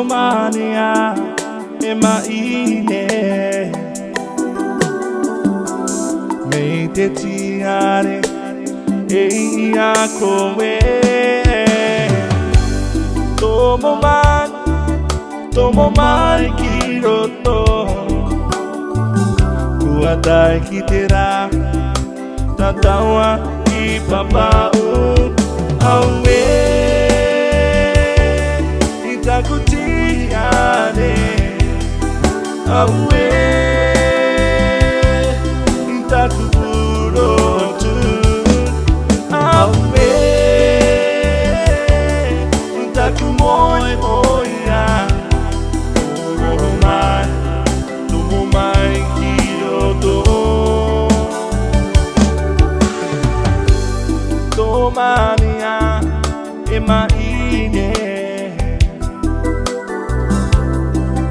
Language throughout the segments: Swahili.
mania emaine me te tiare e a koe tomo mai ki roto kuatai ki te rā tataua ki papau aue i taku tiare aue i taku purotu aue i taku moe moia tomo mai ki roto tomania e maine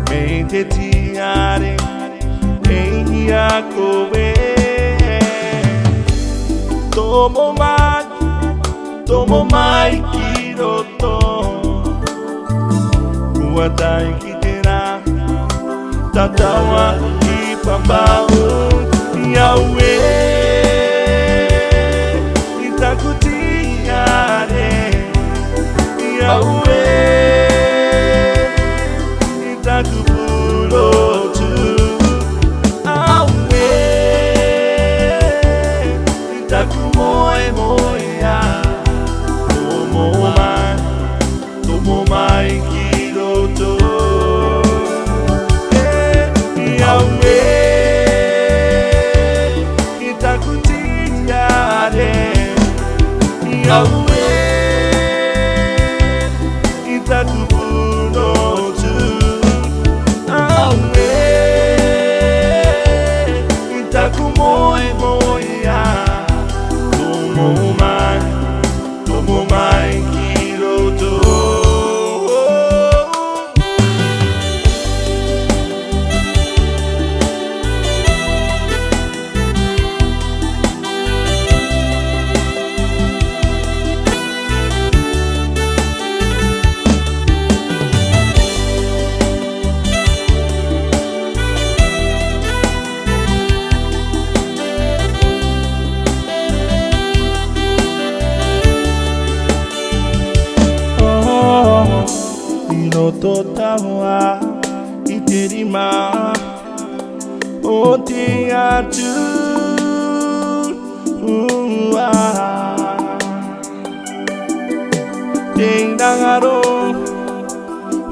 me te tiare e ia koe tomo mai ki roto kuatai ki te rā tataua ki papau iaue i taku tiare iaue i taku purotu aue i taku moe moea tomo mai ki roto iaue i taku tiare iaue i taku purotu aue i taku moe moea tomo mai ki roto to taua i te rima o te atu te ngangaro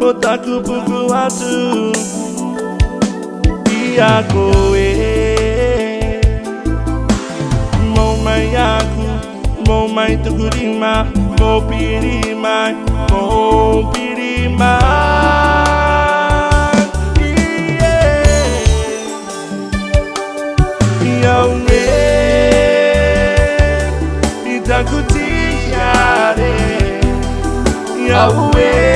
o taku puku atu i a koe mo mai aku mo mai tuku rima mo piri mai mo piri iaue i taku tiare iaue